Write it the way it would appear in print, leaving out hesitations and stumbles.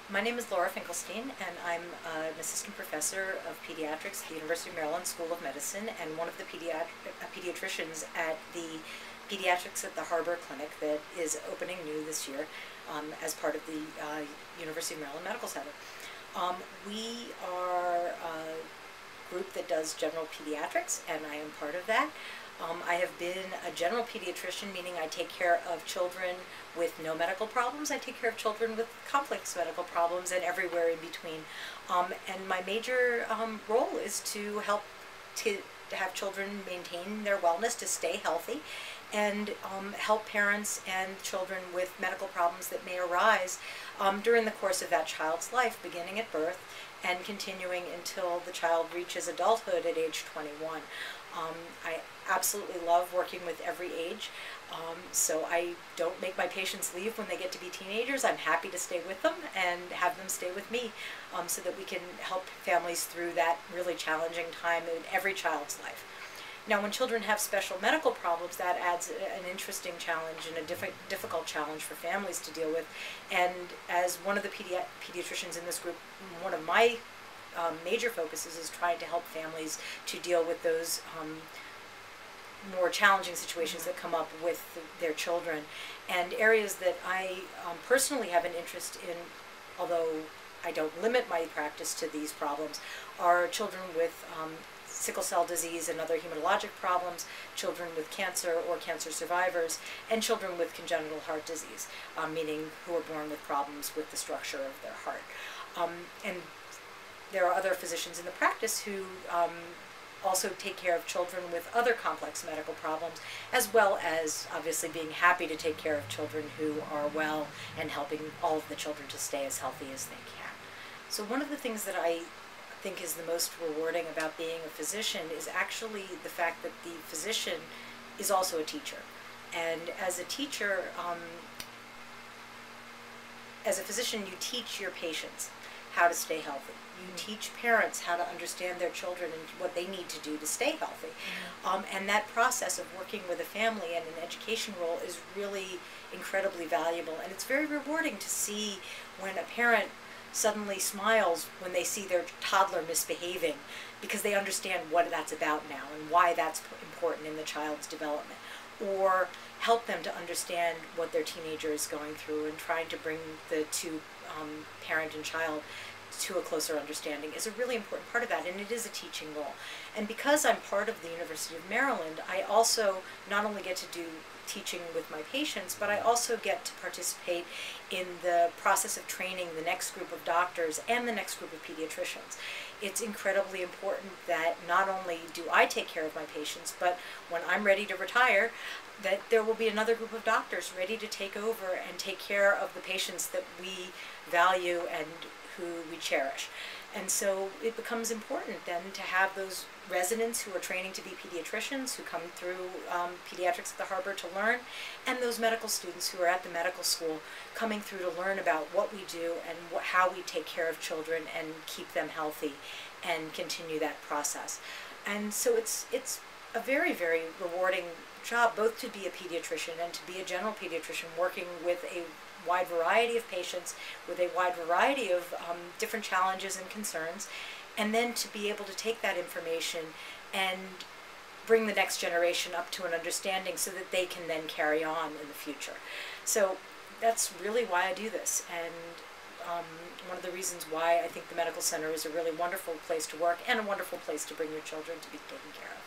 My name is Laura Finkelstein, and I'm an assistant professor of pediatrics at the University of Maryland School of Medicine and one of the pediatricians at the Pediatrics at the Harbor Clinic that is opening new this year as part of the University of Maryland Medical Center. We are a group that does general pediatrics, and I am part of that. I have been a general pediatrician, meaning I take care of children with no medical problems. I take care of children with complex medical problems and everywhere in between. And my major role is to help to have children maintain their wellness, to stay healthy, and help parents and children with medical problems that may arise during the course of that child's life, beginning at birth and continuing until the child reaches adulthood at age 21. I absolutely love working with every age, so I don't make my patients leave when they get to be teenagers. I'm happy to stay with them and have them stay with me so that we can help families through that really challenging time in every child's life. Now, when children have special medical problems, that adds an interesting challenge and a difficult challenge for families to deal with. And as one of the pediatricians in this group, one of my major focuses is trying to help families to deal with those more challenging situations that come up with their children. And areas that I personally have an interest in, although I don't limit my practice to these problems, are children with sickle cell disease and other hematologic problems, children with cancer or cancer survivors, and children with congenital heart disease, meaning who are born with problems with the structure of their heart. And there are other physicians in the practice who also take care of children with other complex medical problems, as well as obviously being happy to take care of children who are well and helping all of the children to stay as healthy as they can. So one of the things that I think is the most rewarding about being a physician is actually the fact that the physician is also a teacher. And as a teacher, as a physician, you teach your patients how to stay healthy. You teach parents how to understand their children and what they need to do to stay healthy. And that process of working with a family and an education role is really incredibly valuable. And it's very rewarding to see when a parent suddenly smiles when they see their toddler misbehaving, because they understand what that's about now and why that's important in the child's development. Or help them to understand what their teenager is going through, and trying to bring the two, parent and child, to a closer understanding is a really important part of that, and it is a teaching role. And because I'm part of the University of Maryland, I also not only get to do teaching with my patients, but I also get to participate in the process of training the next group of doctors and the next group of pediatricians. It's incredibly important that not only do I take care of my patients, but when I'm ready to retire, that there will be another group of doctors ready to take over and take care of the patients that we value and who we cherish. And so it becomes important then to have those residents who are training to be pediatricians, who come through Pediatrics at the Harbor to learn, and those medical students who are at the medical school coming through to learn about what we do and how we take care of children and keep them healthy and continue that process. And so it's a very, very rewarding job, both to be a pediatrician and to be a general pediatrician, working with a wide variety of patients with a wide variety of different challenges and concerns, and then to be able to take that information and bring the next generation up to an understanding so that they can then carry on in the future. So that's really why I do this, and one of the reasons why I think the medical center is a really wonderful place to work and a wonderful place to bring your children to be taken care of.